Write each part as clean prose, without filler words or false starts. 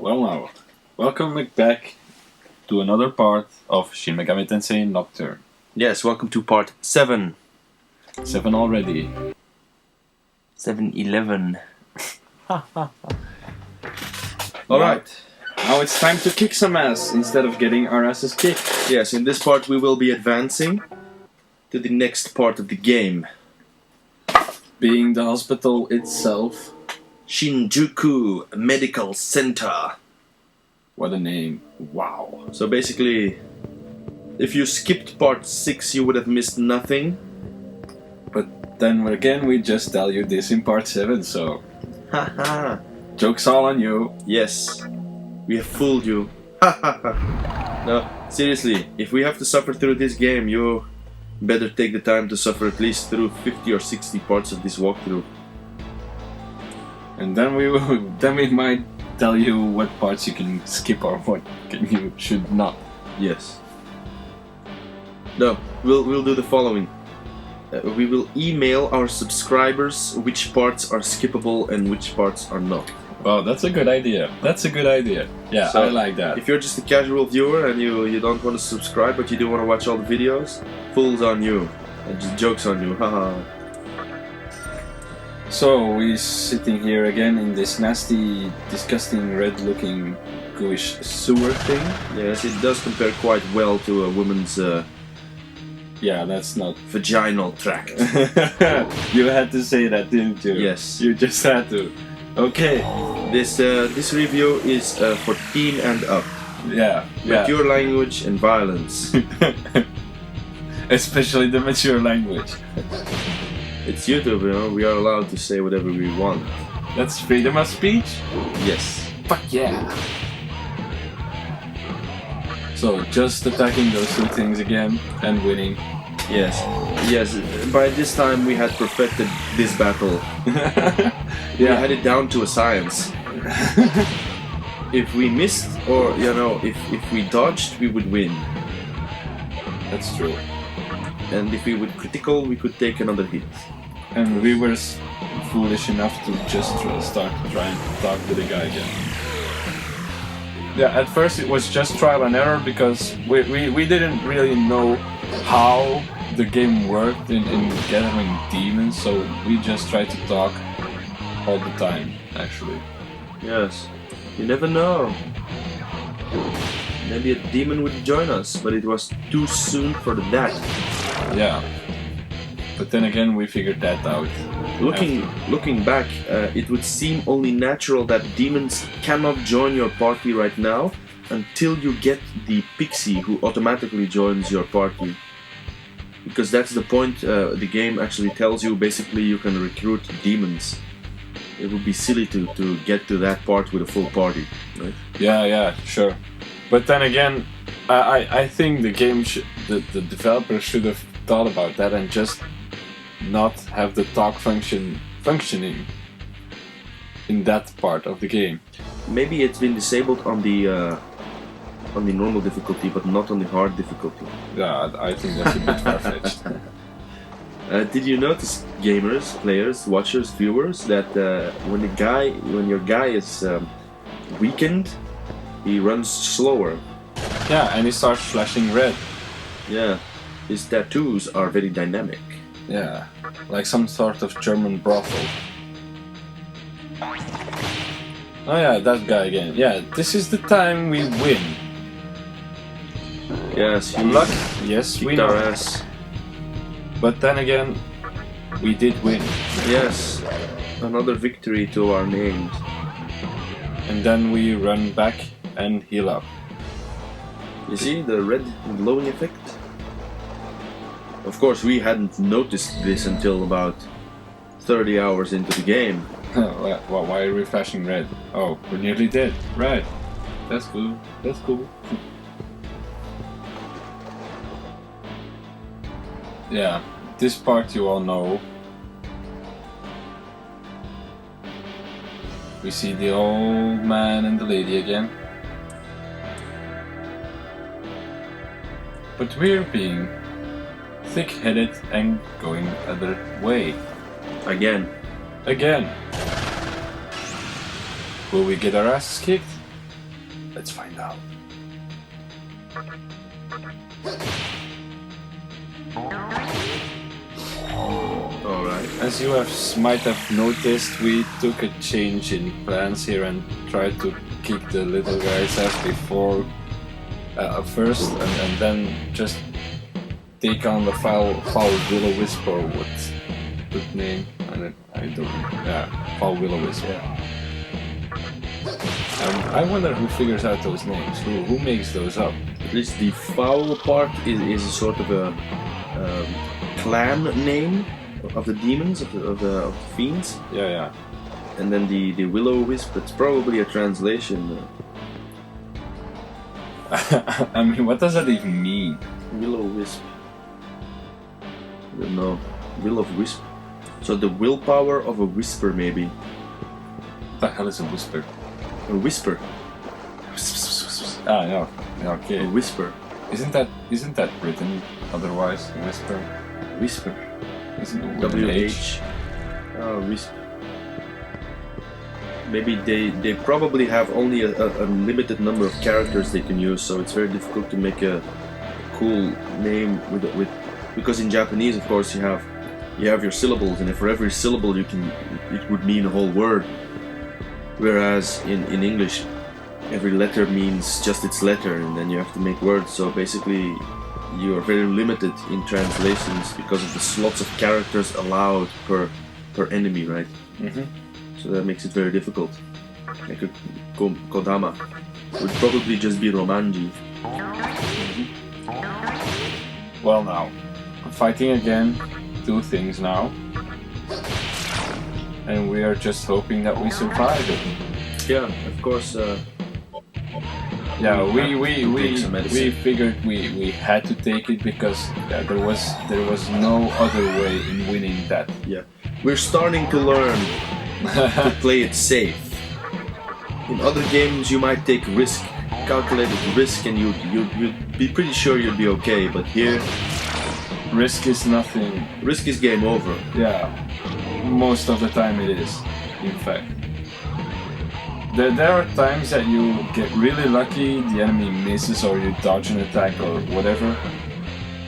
Well now, welcome back to another part of Shin Megami Tensei Nocturne. Yes, welcome to part 7. 7 already. 7-11. Alright, now it's time to kick some ass instead of getting our asses kicked. Yes, in this part we will be advancing to the next part of the game. Being the hospital itself. Shinjuku Medical Center. What a name. Wow. So basically, if you skipped part 6 you would have missed nothing. But then again we just tell you this in part 7, so... Haha. Joke's all on you. Yes, we have fooled you. No, seriously, if we have to suffer through this game, you better take the time to suffer at least through 50 or 60 parts of this walkthrough. And then we might tell you what parts you can skip or what you should not. Yes. No, we'll do the following. We will email our subscribers which parts are skippable and which parts are not. Well, that's a good idea. That's a good idea. Yeah, So, I like that. If you're just a casual viewer and you don't want to subscribe but you do want to watch all the videos, fools on you. And just jokes on you, haha. So, we're sitting here again in this nasty, disgusting, red-looking, gooish sewer thing. Yes, it does compare quite well to a woman's Yeah, that's not... vaginal tract. You had to say that, didn't you? Yes. You just had to. Okay. This review is for teen and up. Yeah. Mature language and violence. Especially the mature language. It's YouTube, you know, we are allowed to say whatever we want. That's freedom of speech? Yes. Fuck yeah! So, just attacking those two things again and winning. Yes. By this time we had perfected this battle. We had it down to a science. If we missed, or if we dodged, we would win. That's true. And if we would critical, we could take another hit. And we were foolish enough to just start trying to talk to the guy again. Yeah, at first it was just trial and error because we didn't really know how the game worked in gathering demons, so we just tried to talk all the time, actually. Yes. You never know. Maybe a demon would join us, but it was too soon for that. Yeah. But then again, we figured that out. Looking back, it would seem only natural that demons cannot join your party right now until you get the pixie who automatically joins your party. Because that's the point the game actually tells you. Basically, you can recruit demons. It would be silly to get to that part with a full party, right? Yeah, sure. But then again, I think the game the developer should have thought about that and just not have the talk functioning in that part of the game. Maybe it's been disabled on the normal difficulty, but not on the hard difficulty. Yeah, I think that's a bit far-fetched. Did you notice, gamers, players, watchers, viewers, that when your guy is weakened, he runs slower? Yeah, and he starts flashing red. Yeah, his tattoos are very dynamic. Yeah, like some sort of German brothel. Oh yeah, that guy again. Yeah, this is the time we win. Yes, you Luck? Yes, we kicked know. our ass. But then again, we did win. Yes, another victory to our name. And then we run back and heal up. You see the red glowing effect? Of course, we hadn't noticed this until about 30 hours into the game. Why are we flashing red? Oh, we're nearly dead. Right. That's cool. That's cool. Yeah, this part you all know. We see the old man and the lady again. But we're being thick-headed and going other way. Again. Will we get our asses kicked? Let's find out. Alright. As you might have noticed, we took a change in plans here and tried to kick the little guy's ass before first, and then just take on the foul will-o-wisp, or what's the name? I don't know. Yeah, foul will-o-wisp. Yeah. I wonder who figures out those names. Who makes those up? At least the foul part is sort of a clan name of the demons, of the fiends. Yeah. And then the will-o-wisp, it's probably a translation. I mean, what does that even mean? Will-o-wisp. I don't know. Will-o-wisp. So the willpower of a whisper, maybe. What the hell is a whisper? A whisper. Ah, yeah. Okay. A whisper. Isn't that written otherwise? Whisper. Whisper. Isn't it with an H? WH. Oh, whisper. Maybe they probably have only a limited number of characters they can use, so it's very difficult to make a cool name with because in Japanese, of course, you have your syllables, and for every syllable it would mean a whole word. Whereas in English, every letter means just its letter, and then you have to make words. So basically, you are very limited in translations because of the slots of characters allowed per enemy, right? Mm-hmm. So that makes it very difficult. Like a Kodama would probably just be Romanji. Well, now I'm fighting again. 2 things now. And we are just hoping that we survive it. Yeah, of course. Yeah, we figured we had to take it because there was no other way in winning that. Yeah, we're starting to learn to play it safe. In other games, you might take risk, calculated risk, and you'd be pretty sure you'd be okay. But here, risk is nothing. Risk is game over. Yeah, most of the time it is, in fact. There are times that you get really lucky, the enemy misses, or you dodge an attack or whatever,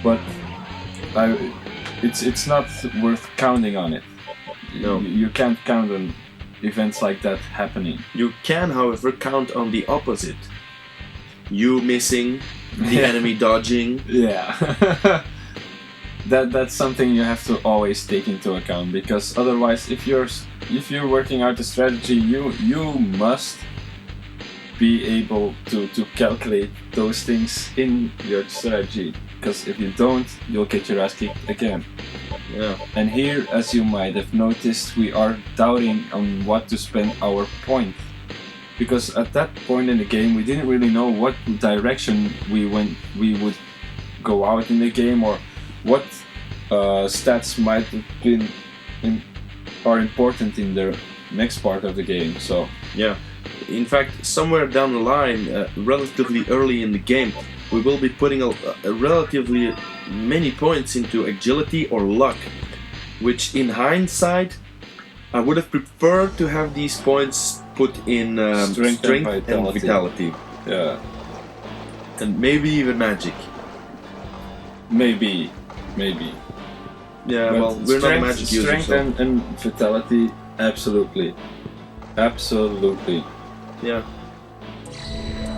but it's not worth counting on it. No. You can't count on events like that happening. You can, however, count on the opposite. You missing, the enemy dodging. Yeah. That's something you have to always take into account, because otherwise, if you're working out a strategy, you must be able to calculate those things in your strategy, because if you don't, you'll get your ass kicked again. Yeah. And here, as you might have noticed, we are doubting on what to spend our point, because at that point in the game, we didn't really know what direction we would go out in the game, or what stats might have been are important in the next part of the game. So yeah, in fact, somewhere down the line, relatively early in the game, we will be putting a relatively many points into agility or luck, which in hindsight, I would have preferred to have these points put in strength and vitality. Yeah, and maybe even magic. Maybe. Yeah, but well, we're not magic users. Strength and vitality, absolutely. Yeah.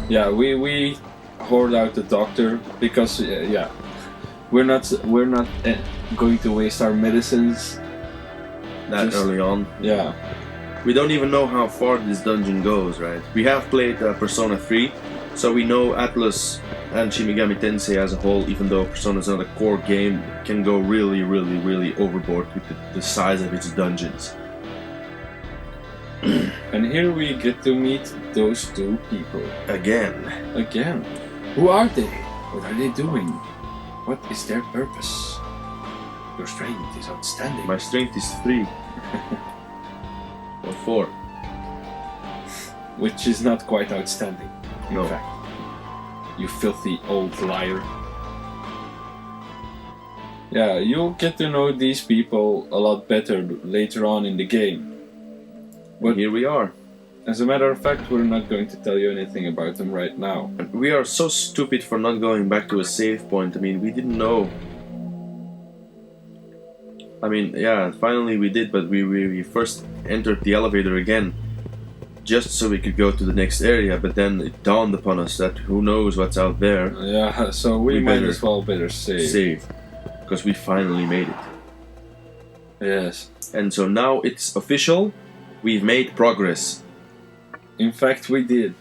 Yeah, we hoard out the doctor because we're not going to waste our medicines that early on. Yeah. We don't even know how far this dungeon goes, right? We have played Persona 3, so we know Atlas and Shin Megami Tensei as a whole, even though Persona is not a core game, can go really overboard with the size of its dungeons. And here we get to meet those 2 people. Again. Who are they? What are they doing? What is their purpose? Your strength is outstanding. My strength is 3. Or 4. Which is not quite outstanding, in No. fact. You filthy old liar. Yeah, you'll get to know these people a lot better later on in the game. But here we are. As a matter of fact, we're not going to tell you anything about them right now. We are so stupid for not going back to a save point. I mean, we didn't know. I mean, yeah, finally we did, but we first entered the elevator again just so we could go to the next area, but then it dawned upon us that who knows what's out there. Yeah, so we might as well better save. Because we finally made it. Yes. And so now it's official, we've made progress. In fact, we did.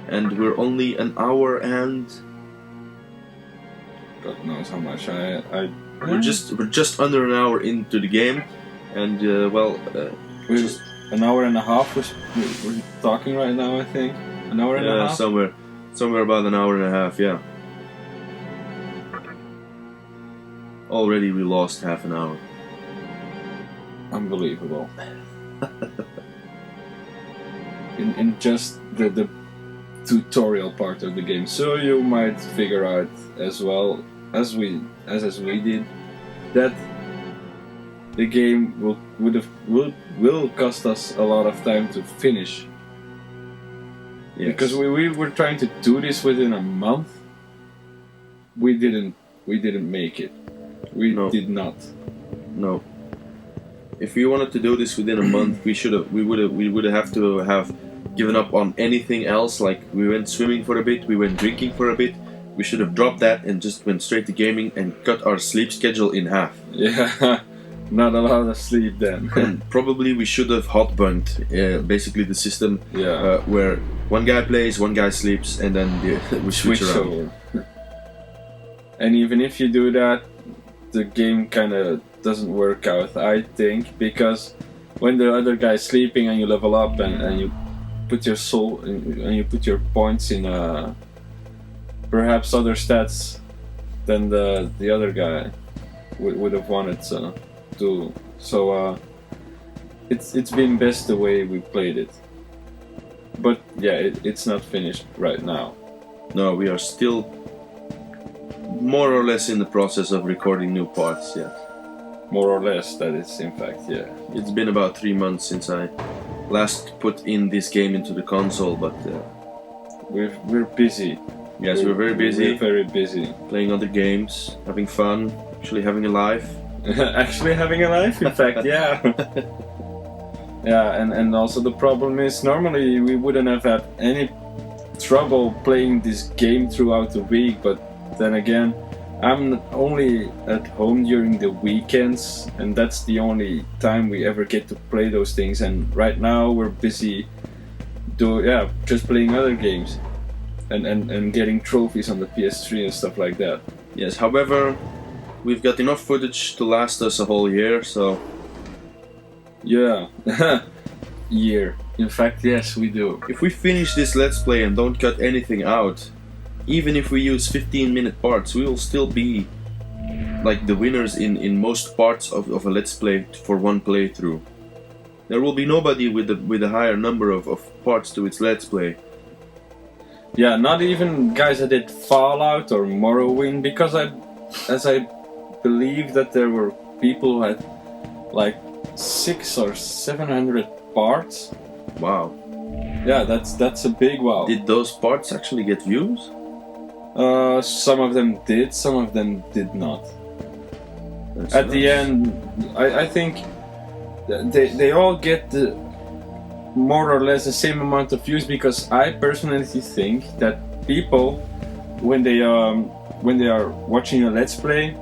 And we're only an hour and... God knows how much. We're just under an hour into the game, and we're just an hour and a half. We're talking right now, I think. An hour and a half. Somewhere about an hour and a half. Yeah. Already we lost half an hour. Unbelievable. in just the tutorial part of the game, so you might figure out as well as we did that the game will cost us a lot of time to finish. Yes. Because we were trying to do this within a month. We didn't make it. We did not. No. If we wanted to do this within a month, we would have to have given up on anything else. Like, we went swimming for a bit, we went drinking for a bit. We should have dropped that and just went straight to gaming and cut our sleep schedule in half. Yeah, not a lot of sleep then. And probably we should have hot bunked, basically the system where one guy plays, one guy sleeps, and then we switch around. Over. And even if you do that, the game kind of doesn't work out, I think, because when the other guy's sleeping and you level up and you put your soul and you put your points in perhaps other stats than the other guy would have wanted to do. So it's been best the way we played it. But yeah, it's not finished right now. No, we are still more or less in the process of recording new parts, yeah. More or less, that is, in fact, yeah. It's been about 3 months since I last put in this game into the console, but we're busy. Yes, we're very busy. We're very busy. Playing other games, having fun, actually having a life. Actually having a life, in fact, yeah. Yeah, and also the problem is, normally we wouldn't have had any trouble playing this game throughout the week, but then again, I'm only at home during the weekends, and that's the only time we ever get to play those things. And right now we're busy just playing other games and getting trophies on the PS3 and stuff like that. Yes, however, we've got enough footage to last us a whole year, so... Yeah, year. In fact, yes, we do. If we finish this Let's Play and don't cut anything out, even if we use 15-minute parts, we will still be like the winners in most parts of a Let's Play for one playthrough. There will be nobody with a higher number of parts to its Let's Play. Yeah, not even guys that did Fallout or Morrowind, because I believe that there were people who had like 600 or 700 parts. Wow. Yeah, that's a big wow. Did those parts actually get views? Some of them did, some of them did not. That's At nice. the end, I think they all get more or less the same amount of views, because I personally think that people, when they are watching a Let's Play,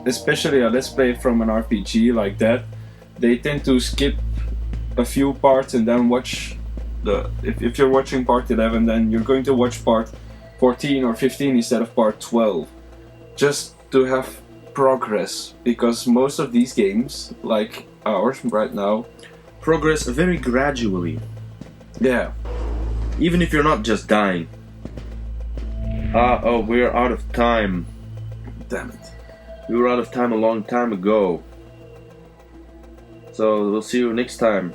especially a Let's Play from an RPG like that, they tend to skip a few parts and then watch if you're watching part 11, then you're going to watch part 14 or 15 instead of part 12, just to have progress, because most of these games, like ours right now, progress very gradually. Yeah. Even if you're not just dying. Oh, we're out of time. Damn it. We were out of time a long time ago. So we'll see you next time.